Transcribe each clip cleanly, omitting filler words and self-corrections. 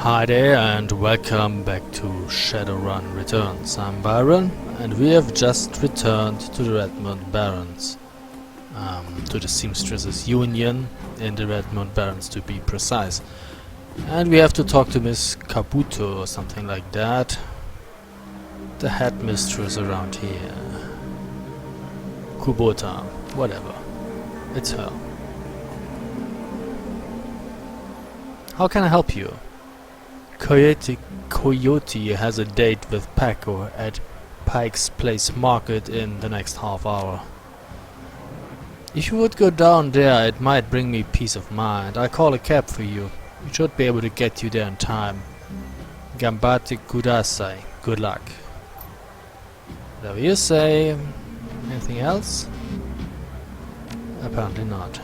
Hi there and welcome back to Shadowrun Returns. I'm Byron and we have just returned to the Redmond Barrens. To the Seamstresses Union in the Redmond Barrens to be precise. And we have to talk to Miss Kabuto or something like that. The headmistress around here. Kubota, whatever. It's her. How can I help you? Coyote has a date with Paco at Pike's Place Market in the next half hour. If you would go down there, it might bring me peace of mind. I'll call a cab for you. We should be able to get you there in time. Gambate kudasai. Good luck. Whatever you say. Anything else? Apparently not.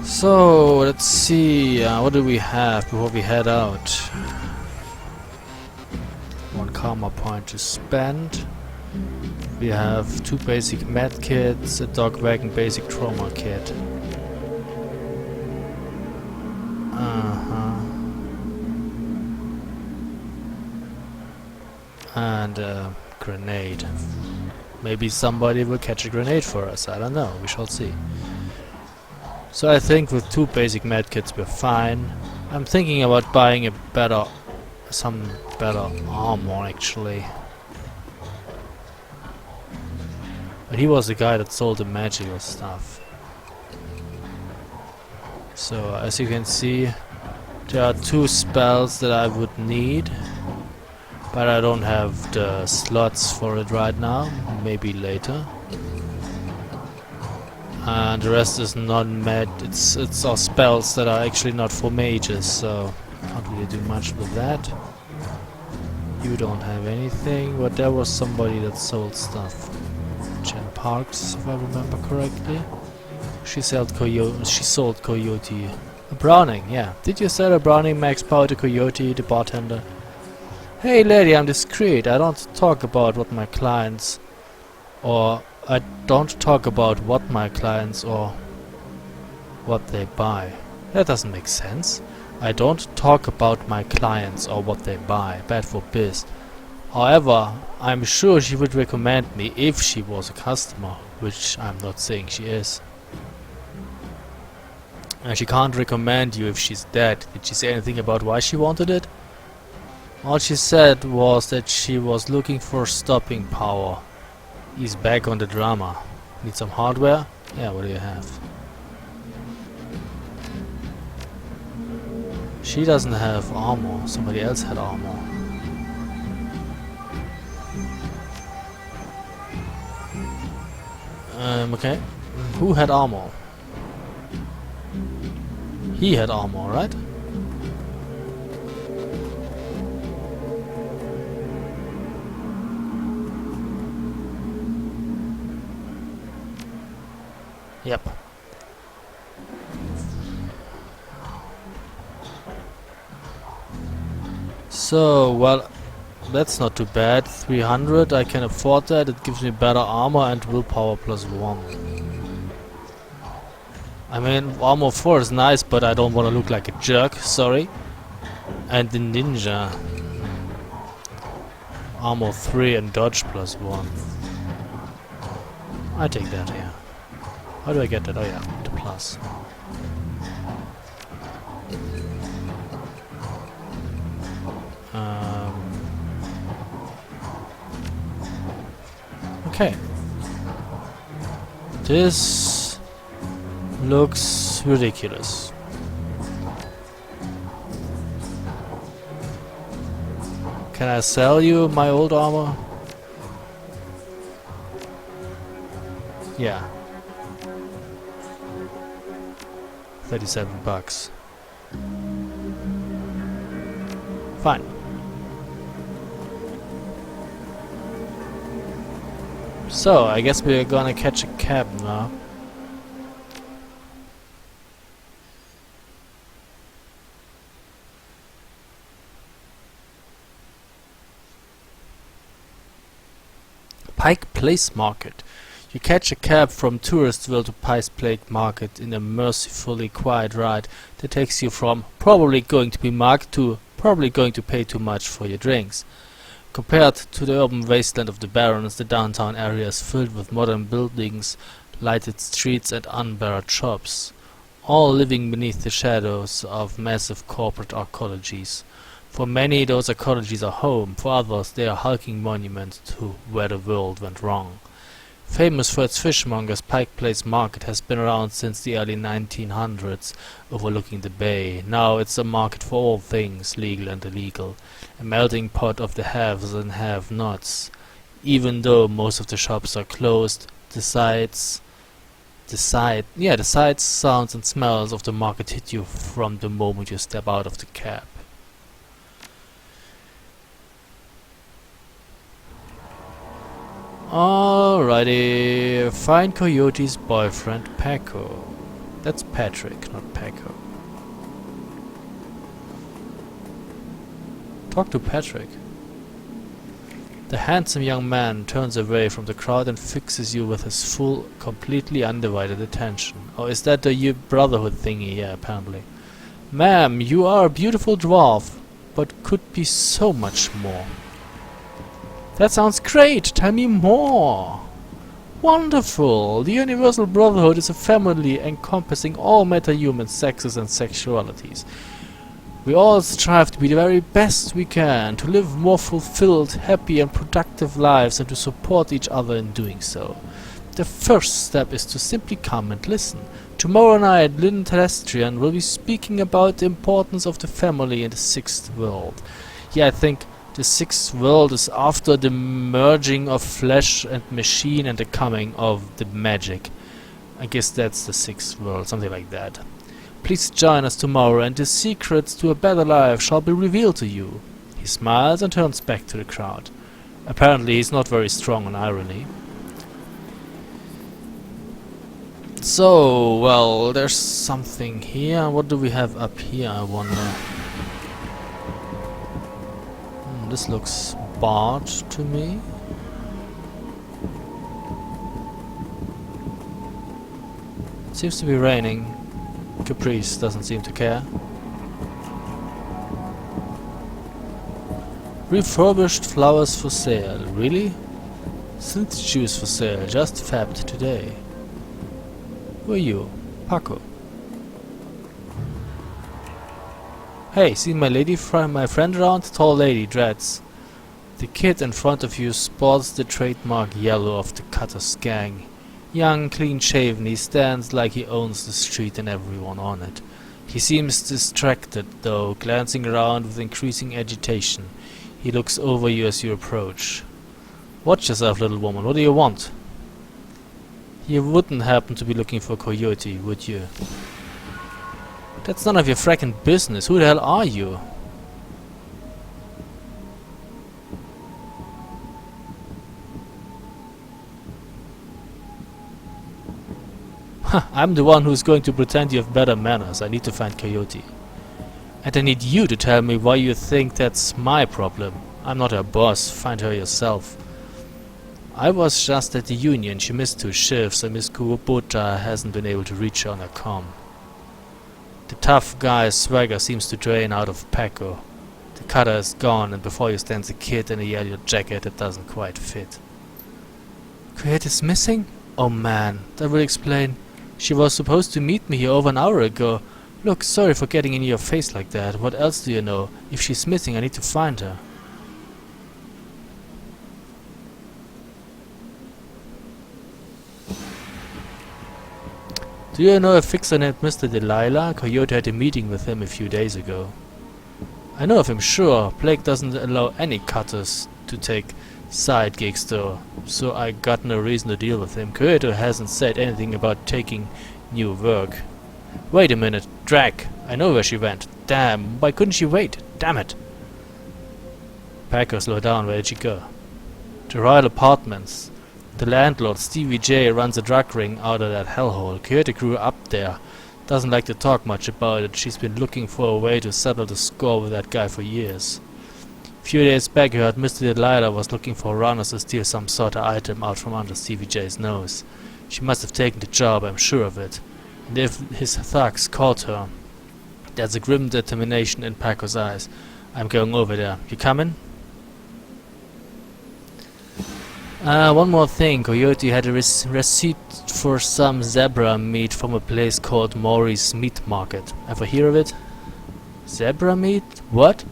So, let's see, what do we have before we head out? One karma point to spend. We have 2 basic med kits, a dog wagon basic trauma kit. And a grenade. Maybe somebody will catch a grenade for us, I don't know, we shall see. So I think with 2 basic medkits we're fine. I'm thinking about buying some better armor actually. But he was the guy that sold the magical stuff. So as you can see, there are 2 spells that I would need. But I don't have the slots for it right now, maybe later. And the rest is non-med, it's all spells that are actually not for mages, so can't really do much with that. You don't have anything, but there was somebody that sold stuff. Jen Parks, if I remember correctly. She sold Coyote. A Browning, yeah. Did you sell a Browning max power to Coyote, the bartender? Hey lady, I'm discreet. I don't talk about what my clients or I don't talk about what my clients or what they buy. That doesn't make sense. I don't talk about my clients or what they buy. Bad for biz. However, I'm sure she would recommend me if she was a customer, which I'm not saying she is. And she can't recommend you if she's dead. Did she say anything about why she wanted it? All she said was that she was looking for stopping power. He's back on the drama. Need some hardware? Yeah, what do you have? She doesn't have armor. Somebody else had armor. Okay. Who had armor? He had armor, right? Yep. So, well, that's not too bad. 300, I can afford that. It gives me better armor and willpower +1. I mean, armor 4 is nice, but I don't want to look like a jerk, sorry. And the ninja. Armor 3 and dodge +1. I take that, yeah. How do I get that? Oh yeah, the plus. Okay. This looks ridiculous. Can I sell you my old armor? Yeah. 37 bucks. Fine. So, I guess we're gonna catch a cab now. Pike Place Market. You catch a cab from Touristville to Pice Plate Market in a mercifully quiet ride that takes you from probably going to be marked to probably going to pay too much for your drinks. Compared to the urban wasteland of the Barrens, the downtown area is filled with modern buildings, lighted streets and unbarred shops, all living beneath the shadows of massive corporate ecologies. For many, those ecologies are home. For others, they are hulking monuments to where the world went wrong. Famous for its fishmongers, Pike Place Market has been around since the early 1900s, overlooking the bay. Now it's a market for all things, legal and illegal, a melting pot of the haves and have-nots. Even though most of the shops are closed, the sights, sounds and smells of the market hit you from the moment you step out of the cab. Alrighty, find Coyote's boyfriend Paco. That's Patrick, not Paco. Talk to Patrick. The handsome young man turns away from the crowd and fixes you with his full, completely undivided attention. Oh, is that the brotherhood thingy? Yeah, apparently. Ma'am, you are a beautiful dwarf, but could be so much more. That sounds great! Tell me more! Wonderful! The Universal Brotherhood is a family encompassing all meta-human sexes and sexualities. We all strive to be the very best we can, to live more fulfilled, happy and productive lives and to support each other in doing so. The first step is to simply come and listen. Tomorrow night, Lynn Terrestrian will be speaking about the importance of the family in the sixth world. Yeah, I think the sixth world is after the merging of flesh and machine and the coming of the magic. I guess that's the sixth world, something like that. Please join us tomorrow and the secrets to a better life shall be revealed to you. He smiles and turns back to the crowd. Apparently he's not very strong on irony. So, well, there's something here. What do we have up here, I wonder? This looks barred to me. It seems to be raining. Caprice doesn't seem to care. Refurbished flowers for sale. Really? Synth juice for sale. Just fabbed today. Who are you? Paco. Hey, seen my my friend around? Tall lady, dreads. The kid in front of you sports the trademark yellow of the Cutter's gang. Young, clean-shaven, he stands like he owns the street and everyone on it. He seems distracted, though, glancing around with increasing agitation. He looks over you as you approach. Watch yourself, little woman. What do you want? You wouldn't happen to be looking for Coyote, would you? That's none of your frackin' business. Who the hell are you? I'm the one who's going to pretend you have better manners. I need to find Coyote. And I need you to tell me why you think that's my problem. I'm not her boss. Find her yourself. I was just at the union. She missed 2 shifts and Miss Kubota hasn't been able to reach her on her comm. The tough guy's swagger seems to drain out of Paco. The cutter is gone, and before you stands a kid in a yellow jacket that doesn't quite fit. Coyote is missing? Oh man, that will explain. She was supposed to meet me here over an hour ago. Look, sorry for getting in your face like that. What else do you know? If she's missing, I need to find her. Do you know a fixer named Mr. Delilah? Coyote had a meeting with him a few days ago. I know of him, sure. Blake doesn't allow any cutters to take side gigs though, so I got no reason to deal with him. Coyote hasn't said anything about taking new work. Wait a minute, Drac. I know where she went. Damn, why couldn't she wait? Damn it. Paco, slow down. Where did she go? The Royal Apartments. The landlord, Stevie J, runs a drug ring out of that hellhole. Coyote grew up there. Doesn't like to talk much about it. She's been looking for a way to settle the score with that guy for years. Few days back I heard Mr. Delilah was looking for runners to steal some sort of item out from under CVJ's nose. She must have taken the job, I'm sure of it. And if his thugs caught her, there's a grim determination in Paco's eyes. I'm going over there. You coming? One more thing. Coyote had a receipt for some zebra meat from a place called Maury's Meat Market. Ever hear of it? Zebra meat? What?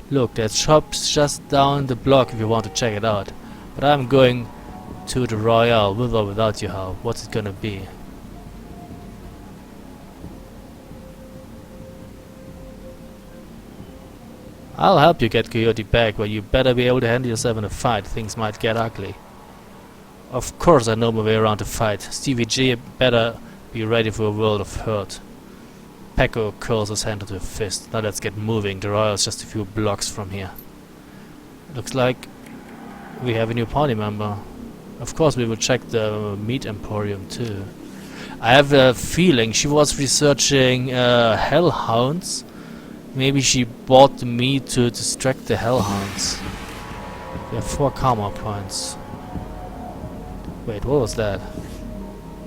Look, there's shops just down the block if you want to check it out. But I'm going to the Royale, with or without your help. What's it gonna be? I'll help you get Coyote back, but you better be able to handle yourself in a fight. Things might get ugly. Of course I know my way around a fight. Stevie G better be ready for a world of hurt. Paco curls his hand into a fist. Now let's get moving. The Royale's just a few blocks from here. Looks like we have a new party member. Of course we will check the meat emporium too. I have a feeling she was researching hellhounds. Maybe she bought the meat to distract the hellhounds. We have 4 karma points. Wait, what was that?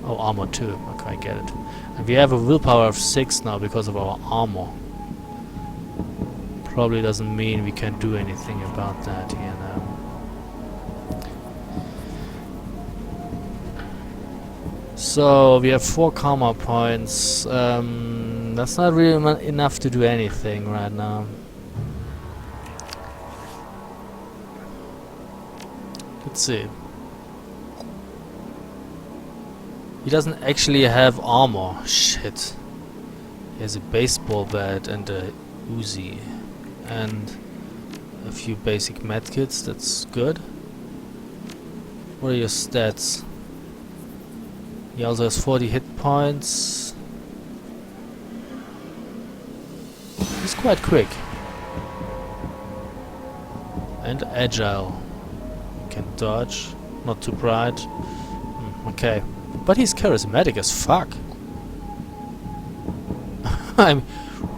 Oh, armor 2. Okay, I get it. And we have a willpower of 6 now because of our armor. Probably doesn't mean we can do anything about that here now. So we have 4 karma points. That's not really enough to do anything right now. Let's see. He doesn't actually have armor. Shit. He has a baseball bat and a Uzi. And a few basic medkits. That's good. What are your stats? He also has 40 hit points. He's quite quick. And agile. He can dodge. Not too bright. Okay. But he's charismatic as fuck.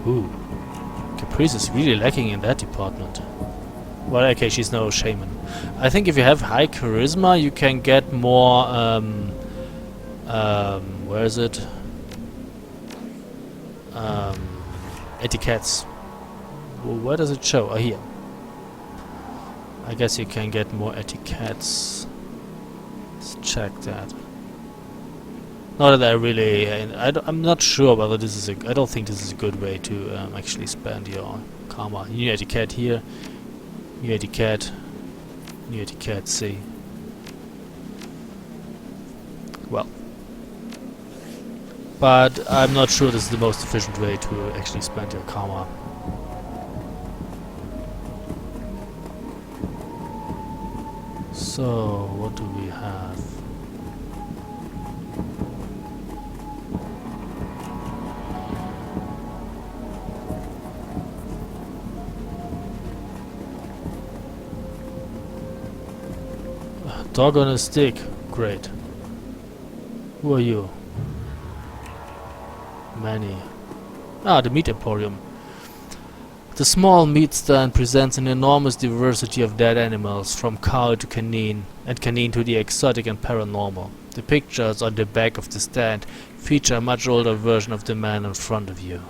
Ooh. Caprice is really lacking in that department. Well, okay, she's no shaman. I think if you have high charisma, you can get more, where is it? Etiquettes. Well, where does it show? Oh, here. I guess you can get more etiquettes. Let's check that. Not that I really... I'm not sure whether this is a... I don't think this is a good way to actually spend your karma. New etiquette here. New etiquette. New etiquette, see. Well. But I'm not sure this is the most efficient way to actually spend your karma. So, what do we have? Dog on a stick. Great. Who are you? Manny. Ah, the meat emporium. The small meat stand presents an enormous diversity of dead animals, from cow to canine, and canine to the exotic and paranormal. The pictures on the back of the stand feature a much older version of the man in front of you.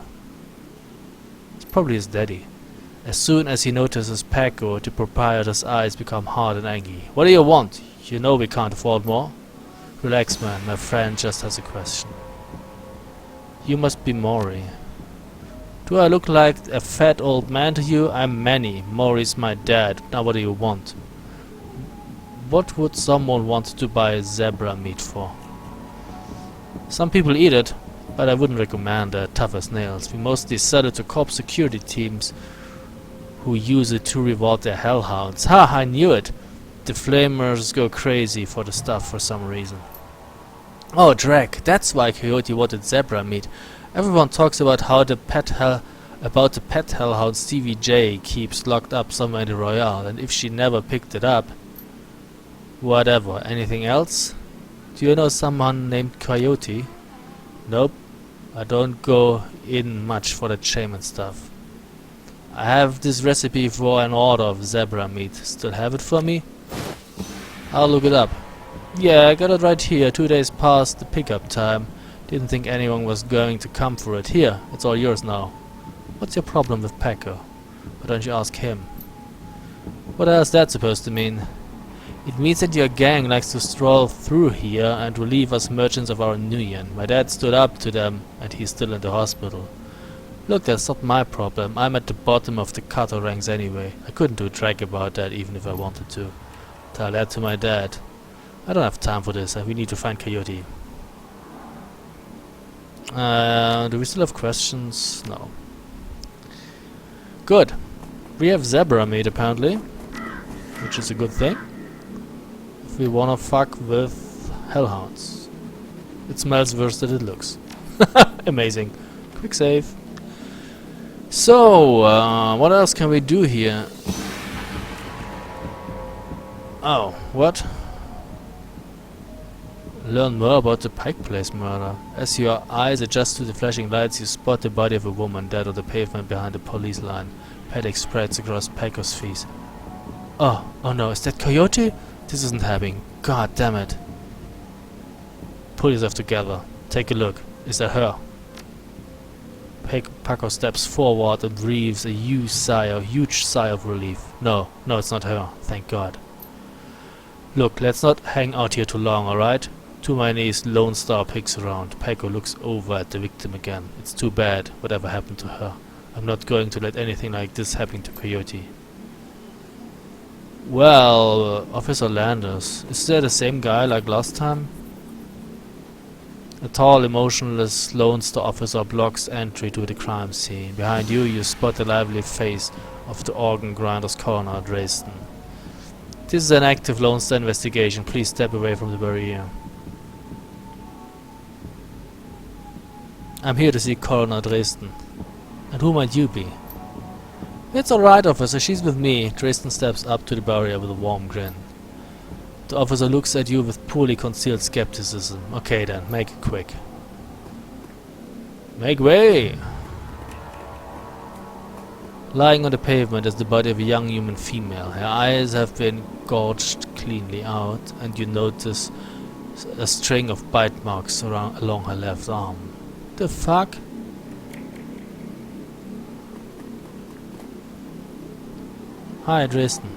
It's probably his daddy. As soon as he notices Paco, the proprietor's eyes become hard and angry. What do you want? You know we can't afford more. Relax, man. My friend just has a question. You must be Maury. Do I look like a fat old man to you? I'm Manny. Maury's my dad. Now what do you want? What would someone want to buy zebra meat for? Some people eat it, but I wouldn't recommend it. Tough as nails. We mostly sell it to corp security teams who use it to reward their hellhounds. Ha! I knew it! The flamers go crazy for the stuff for some reason. Oh, Drake, that's why Coyote wanted zebra meat. Everyone talks about how the pet hellhound Stevie J keeps locked up somewhere in the Royale, and if she never picked it up... Whatever. Anything else? Do you know someone named Coyote? Nope. I don't go in much for that shaman stuff. I have this recipe for an order of zebra meat. Still have it for me? I'll look it up. Yeah, I got it right here. 2 days past the pickup time. Didn't think anyone was going to come for it. Here, it's all yours now. What's your problem with Paco? Why don't you ask him? What else is that supposed to mean? It means that your gang likes to stroll through here and relieve us merchants of our union. My dad stood up to them and he's still in the hospital. Look, that's not my problem. I'm at the bottom of the cutter ranks anyway. I couldn't do a track about that even if I wanted to. Tell that to my dad. I don't have time for this. We need to find Coyote. Do we still have questions? No. Good. We have zebra meat apparently, which is a good thing. If we wanna fuck with hellhounds. It smells worse than it looks. Amazing. Quick save. So, what else can we do here? Oh, what? Learn more about the Pike Place murder. As your eyes adjust to the flashing lights, you spot the body of a woman dead on the pavement behind the police line. Panic spreads across Paco's face. Oh no, is that Coyote? This isn't happening. God damn it. Pull yourself together. Take a look. Is that her? Paco steps forward and breathes a huge sigh of relief. No, it's not her. Thank God. Look, let's not hang out here too long, alright? To my knees, Lone Star picks around. Paco looks over at the victim again. It's too bad, whatever happened to her. I'm not going to let anything like this happen to Coyote. Well, Officer Landers, is that the same guy like last time? A tall, emotionless Lone Star officer blocks entry to the crime scene. Behind you, you spot the lively face of the organ grinder's coroner, Dresden. This is an active Lone Star investigation. Please step away from the barrier. I'm here to see Coroner Dresden. And who might you be? It's alright, officer, she's with me. Dresden steps up to the barrier with a warm grin. The officer looks at you with poorly concealed skepticism. Okay then, make it quick. Make way! Lying on the pavement is the body of a young human female. Her eyes have been gouged cleanly out, and you notice a string of bite marks along her left arm. The fuck? Hi, Dresden.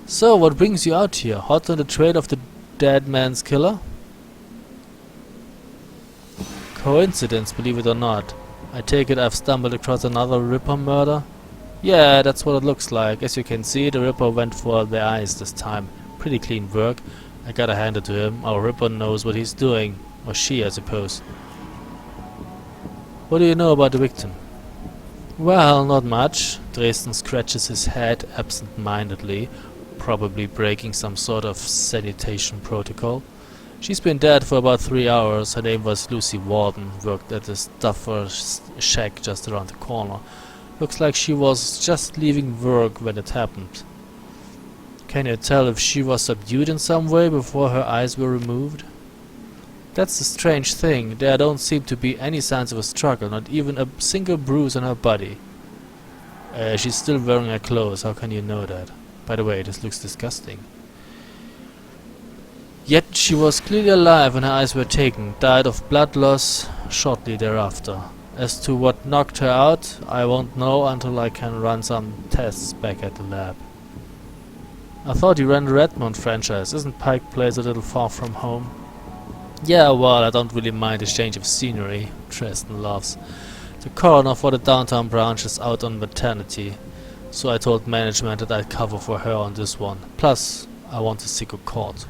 So, what brings you out here? Hot on the trail of the dead man's killer? Coincidence, believe it or not. I take it I've stumbled across another Ripper murder? Yeah, that's what it looks like. As you can see, the Ripper went for the eyes this time. Pretty clean work. I gotta hand it to him. Our Ripper knows what he's doing. Or she, I suppose. What do you know about the victim? Well, not much. Dresden scratches his head absent-mindedly, probably breaking some sort of sanitation protocol. She's been dead for about 3 hours. Her name was Lucy Warden, worked at the stuffer's shack just around the corner. Looks like she was just leaving work when it happened. Can you tell if she was subdued in some way before her eyes were removed? That's the strange thing. There don't seem to be any signs of a struggle, not even a single bruise on her body. She's still wearing her clothes. How can you know that? By the way, this looks disgusting. Yet she was clearly alive when her eyes were taken, died of blood loss shortly thereafter. As to what knocked her out, I won't know until I can run some tests back at the lab. I thought you ran the Redmond franchise. Isn't Pike Place a little far from home? Yeah, well, I don't really mind a change of scenery, Dresden laughs. The coroner for the downtown branch is out on maternity, so I told management that I'd cover for her on this one. Plus, I want to seek a court.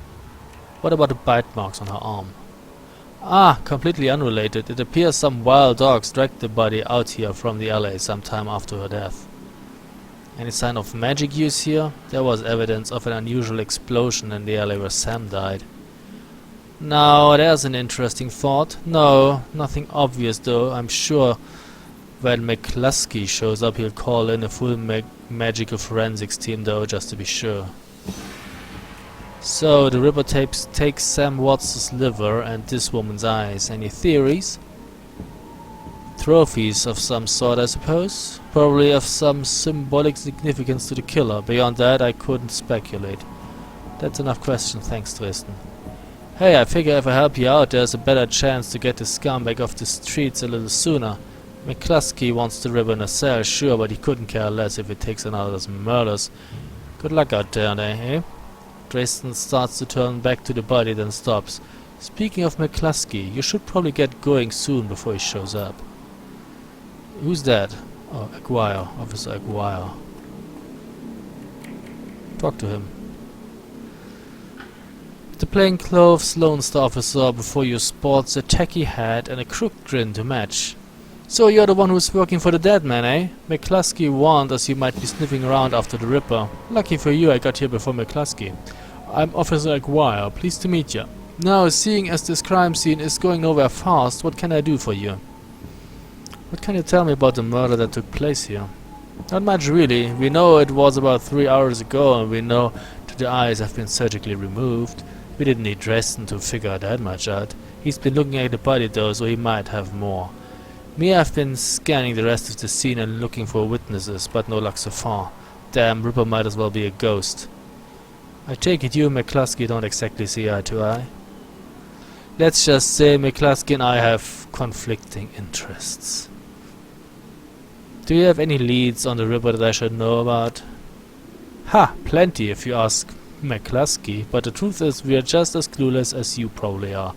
What about the bite marks on her arm? Ah, completely unrelated. It appears some wild dogs dragged the body out here from the alley sometime after her death. Any sign of magic use here? There was evidence of an unusual explosion in the alley where Sam died. Now, there's an interesting thought. No, nothing obvious though. I'm sure when McCluskey shows up he'll call in a full magical forensics team though, just to be sure. So, the Ripper takes Sam Watts' liver and this woman's eyes. Any theories? trophies of some sort, I suppose. Probably of some symbolic significance to the killer. Beyond that, I couldn't speculate. That's enough question, thanks, Dresden. Hey, I figure if I help you out, there's a better chance to get the scumbag off the streets a little sooner. McCluskey wants the river in a cell, sure, but he couldn't care less if it takes another dozen murders. Good luck out there, eh? Dresden starts to turn back to the body, then stops. Speaking of McCluskey, you should probably get going soon before he shows up. Who's that? Oh, Aguirre. Officer Aguirre. Talk to him. The plainclothes Lone Star officer before you sports a tacky hat and a crooked grin to match. So you're the one who's working for the dead man, eh? McCluskey warned us you might be sniffing around after the Ripper. Lucky for you I got here before McCluskey. I'm Officer Aguirre, pleased to meet you. Now, seeing as this crime scene is going nowhere fast, what can I do for you? What can you tell me about the murder that took place here? Not much really. We know it was about 3 hours ago, and we know that the eyes have been surgically removed. We didn't need Dresden to figure that much out. He's been looking at the body though, so he might have more. Me, I've been scanning the rest of the scene and looking for witnesses, but no luck so far. Damn, Ripper might as well be a ghost. I take it you and McCluskey don't exactly see eye to eye. Let's just say McCluskey and I have conflicting interests. Do you have any leads on the Ripper that I should know about? Ha! Plenty if you ask McCluskey, but the truth is we are just as clueless as you probably are.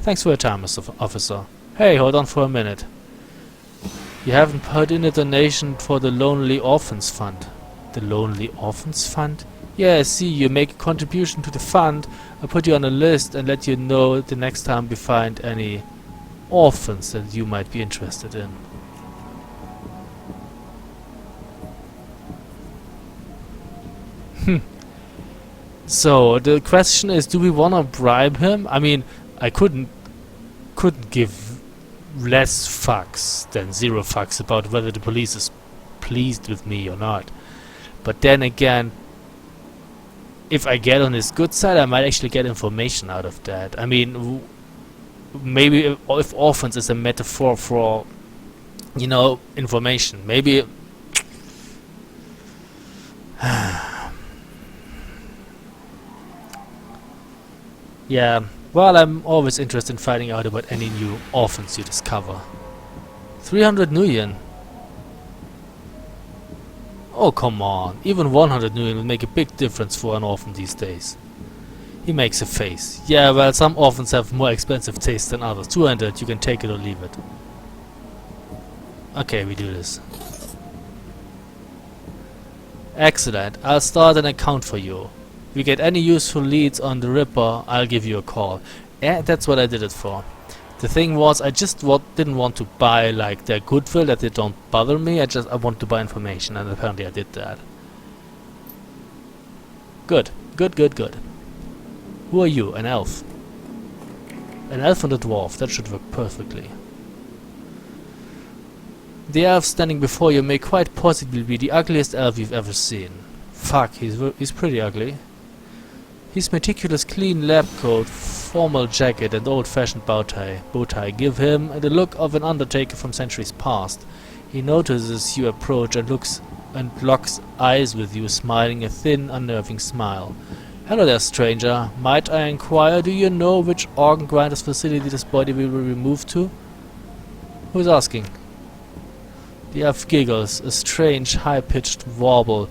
Thanks for your time, Mr. Officer. Hey, hold on for a minute. You haven't put in a donation for the Lonely Orphans Fund. The Lonely Orphans Fund? Yeah, I see, you make a contribution to the fund. I'll put you on a list and let you know the next time we find any orphans that you might be interested in. So, the question is, do we wanna bribe him? I mean, I couldn't give less fucks than 0 fucks about whether the police is pleased with me or not. But then again, if I get on his good side, I might actually get information out of that. I mean, maybe if orphans is a metaphor for, you know, information. Maybe... Yeah, well, I'm always interested in finding out about any new orphans you discover. 300 nuyen. Oh, come on. Even 100 nuyen would make a big difference for an orphan these days. He makes a face. Yeah, well, some orphans have more expensive taste than others. 200, you can take it or leave it. Okay, we do this. Excellent. I'll start an account for you. If you get any useful leads on the Ripper, I'll give you a call. Yeah, that's what I did it for. The thing was, I just didn't want to buy like their goodwill, that they don't bother me. I want to buy information, and apparently I did that. Good. Good, good, good. Who are you? An elf. An elf and a dwarf. That should work perfectly. The elf standing before you may quite possibly be the ugliest elf you've ever seen. Fuck, he's pretty ugly. His meticulous clean lab coat, formal jacket and old-fashioned bow tie give him the look of an undertaker from centuries past. He notices you approach and locks eyes with you, smiling a thin, unnerving smile. Hello there, stranger. Might I inquire, do you know which organ grinder's facility this body will be removed to? Who's asking? The elf giggles, a strange, high-pitched warble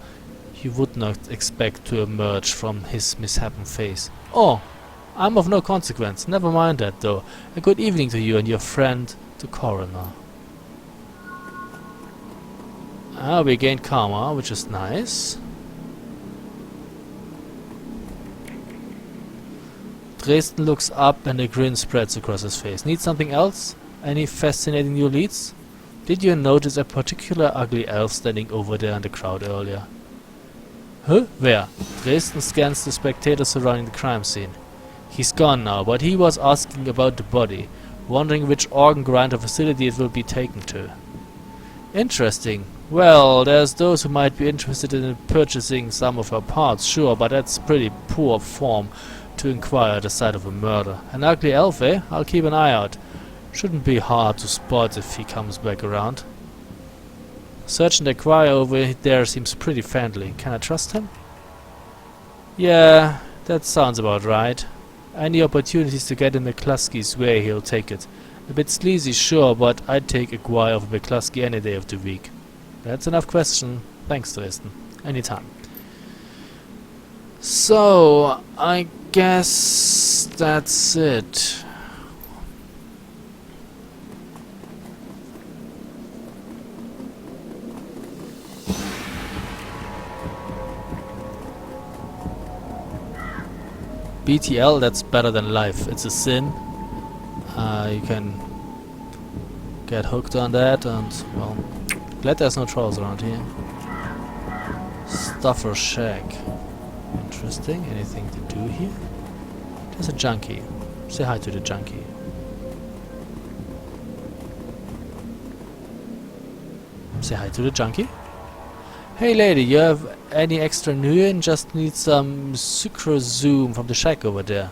you would not expect to emerge from his misshapen face. Oh, I'm of no consequence. Never mind that, though. A good evening to you and your friend, the coroner. Ah, we gained karma, which is nice. Dresden looks up and a grin spreads across his face. Need something else? Any fascinating new leads? Did you notice a particular ugly elf standing over there in the crowd earlier? Huh? Where? Dresden scans the spectators surrounding the crime scene. He's gone now, but he was asking about the body, wondering which organ grinder facility it will be taken to. Interesting. Well, there's those who might be interested in purchasing some of her parts, sure, but that's pretty poor form to inquire at the site of a murder. An ugly elf, eh? I'll keep an eye out. Shouldn't be hard to spot if he comes back around. Sergeant Acquire over there seems pretty friendly. Can I trust him? Yeah, that sounds about right. Any opportunities to get in McCluskey's way, he'll take it. A bit sleazy, sure, but I'd take Acquire over McCluskey any day of the week. That's enough question. Thanks, Dresden. Anytime. So, I guess that's it. BTL, that's better than life. It's a sin. You can get hooked on that, and well, glad there's no trolls around here. Stuffer Shack. Interesting. Anything to do here? There's a junkie. Say hi to the junkie. Say hi to the junkie. Hey lady, you have any extra nuyen? Just need some sucrozoom from the shack over there.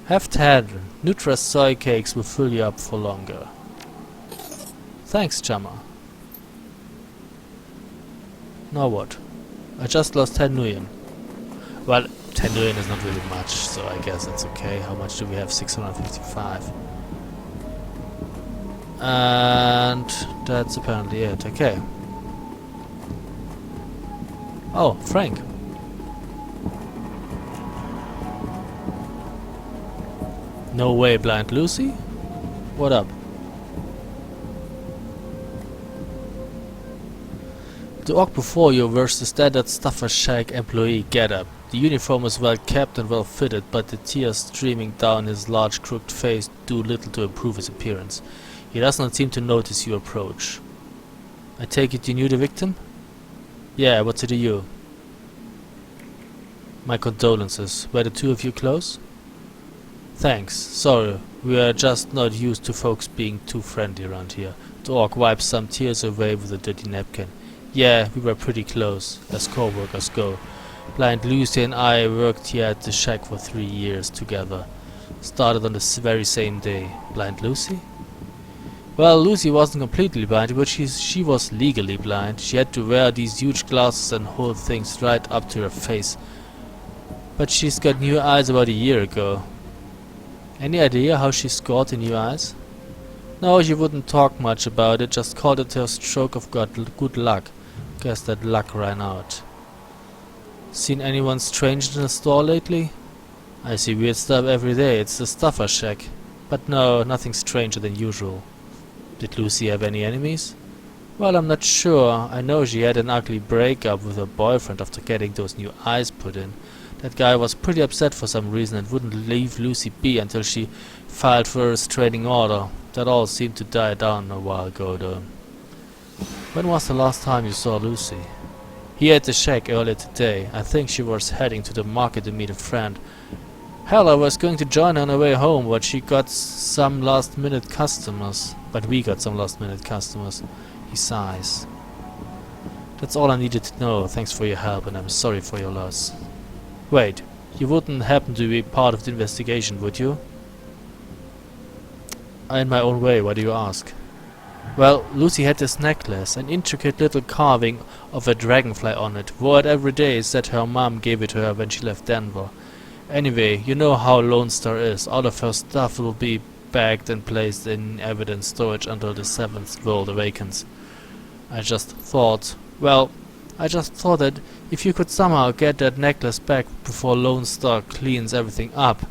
Have 10. Nutra soy cakes will fill you up for longer. Thanks, Chama. Now what? I just lost 10 nuyen. Well, 10 nuyen is not really much, so I guess it's okay. How much do we have? 655. And that's apparently it. Okay. Oh, Frank. No way, Blind Lucy? What up? The orc before you wears the standard Stuffer Shack employee getup. The uniform is well kept and well fitted, but the tears streaming down his large crooked face do little to improve his appearance. He does not seem to notice your approach. I take it you knew the victim? Yeah, what's it to you? My condolences. Were the two of you close? Thanks. Sorry, we are just not used to folks being too friendly around here. The orc wipes some tears away with a dirty napkin. Yeah, we were pretty close, as co-workers go. Blind Lucy and I worked here at the shack for 3 years together. Started on the very same day. Blind Lucy? Well, Lucy wasn't completely blind, but she was legally blind. She had to wear these huge glasses and hold things right up to her face. But she's got new eyes about a year ago. Any idea how she scored the new eyes? No, she wouldn't talk much about it, just called it her stroke of good luck. Guess that luck ran out. Seen anyone strange in the store lately? I see weird stuff every day, it's the Stuffer Shack. But no, nothing stranger than usual. Did Lucy have any enemies? Well, I'm not sure. I know she had an ugly breakup with her boyfriend after getting those new eyes put in. That guy was pretty upset for some reason and wouldn't leave Lucy be until she filed for a restraining order. That all seemed to die down a while ago, though. When was the last time you saw Lucy? Here at the shack earlier today. I think she was heading to the market to meet a friend. Hell, I was going to join her on her way home, but we got some last-minute customers. He sighs. That's all I needed to know. Thanks for your help, and I'm sorry for your loss. Wait, you wouldn't happen to be part of the investigation, would you? In my own way, why do you ask? Well, Lucy had this necklace, an intricate little carving of a dragonfly on it. Wore it every day, said her mom gave it to her when she left Denver. Anyway, you know how Lone Star is. All of her stuff will be bagged and placed in evidence storage until the 7th world awakens. I just thought that if you could somehow get that necklace back before Lone Star cleans everything up,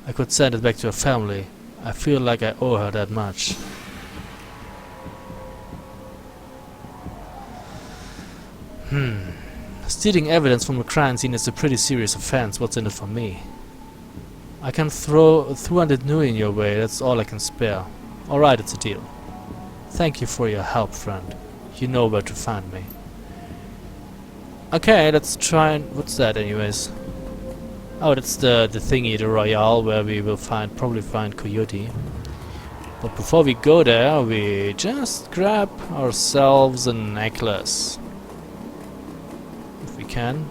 I could send it back to her family. I feel like I owe her that much. Stealing evidence from a crime scene is a pretty serious offense. What's in it for me? I can throw 200 nuyen your way, that's all I can spare. Alright, it's a deal. Thank you for your help, friend. You know where to find me. Okay, let's try and... what's that anyways? Oh, that's the thingy, the Royale, where we will probably find Coyote. But before we go there, we just grab ourselves a necklace. If we can.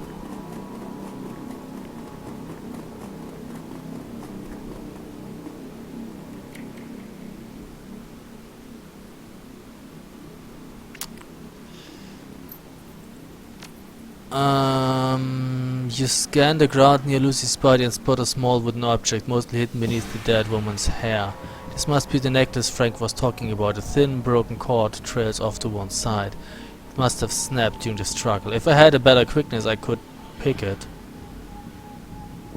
You scan the ground near Lucy's body and spot a small wooden object, mostly hidden beneath the dead woman's hair. This must be the necklace Frank was talking about. A thin, broken cord trails off to one side. It must have snapped during the struggle. If I had a better quickness, I could pick it.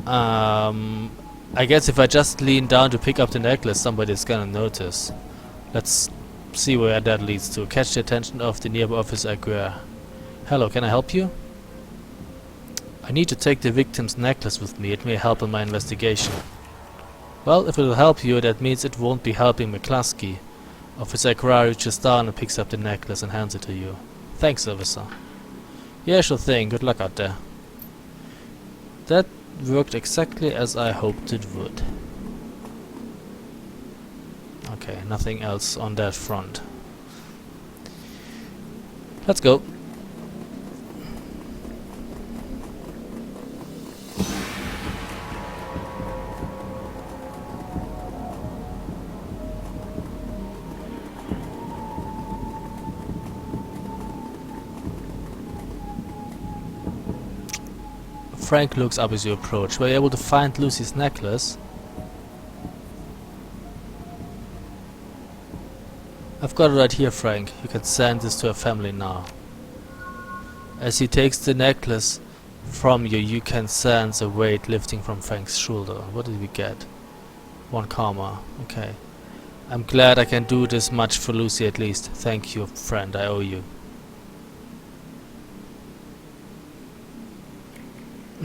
I guess if I just lean down to pick up the necklace, somebody's gonna notice. Let's see where that leads to. Catch the attention of the nearby officer Aguirre. Hello, can I help you? I need to take the victim's necklace with me. It may help in my investigation. Well, if it'll help you, that means it won't be helping McCluskey. Officer Aguirre reaches down and picks up the necklace and hands it to you. Thanks, officer. Yeah, sure thing. Good luck out there. That worked exactly as I hoped it would. Okay, nothing else on that front. Let's go. Frank looks up as you approach. Were you able to find Lucy's necklace? I've got it right here, Frank. You can send this to her family now. As he takes the necklace from you, you can sense a weight lifting from Frank's shoulder. What did we get? 1 karma. Okay. I'm glad I can do this much for Lucy at least. Thank you, friend. I owe you.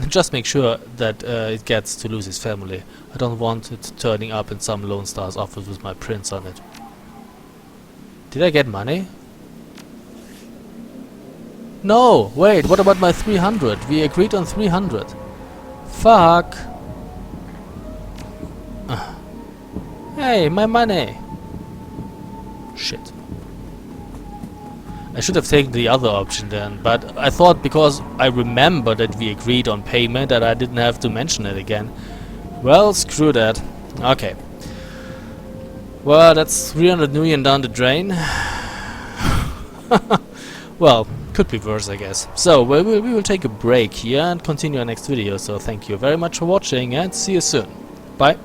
Just make sure that it gets to Lucy's family. I don't want it turning up in some Lone Star's office with my prints on it. Did I get money? No! Wait, what about my 300? We agreed on 300. Fuck! Hey, my money! Shit. I should have taken the other option then, but I thought because I remember that we agreed on payment that I didn't have to mention it again. Well, screw that. Okay. Well, that's 300 million down the drain. Well, could be worse, I guess. So, we will take a break here and continue our next video. So, thank you very much for watching and see you soon. Bye.